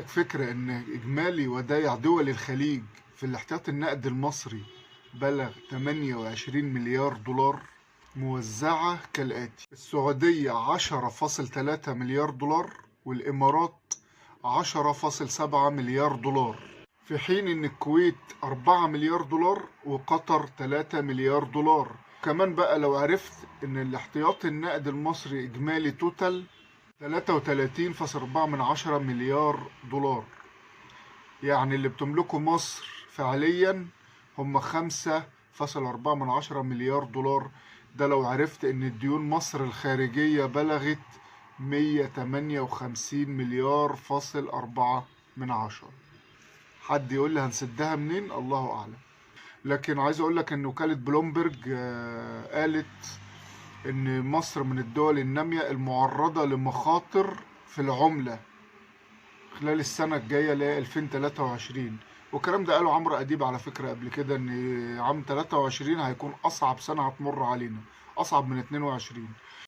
فكرة إن إجمالي ودائع دول الخليج في الاحتياطي النقدي المصري بلغ 28 مليار دولار، موزعة كالآتي: السعودية 10.3 مليار دولار، والإمارات 10.7 مليار دولار، في حين إن الكويت 4 مليار دولار وقطر 3 مليار دولار. كمان بقى لو عرفت إن الاحتياطي النقدي المصري إجمالي توتال 33.4 مليار دولار، يعني اللي بتملكه مصر فعليا هم 5.4 مليار دولار. ده لو عرفت ان الديون مصر الخارجية بلغت 158 مليار فاصل 4. حد يقول لي هنسدها منين؟ الله اعلم. لكن عايز اقول لك ان وكالة بلومبرج قالت ان مصر من الدول النامية المعرضة لمخاطر في العملة خلال السنة الجاية ل 2023. والكلام ده قاله عمرو أديب على فكرة قبل كده، إن عام 23 هيكون أصعب سنة هتمر علينا، أصعب من 22.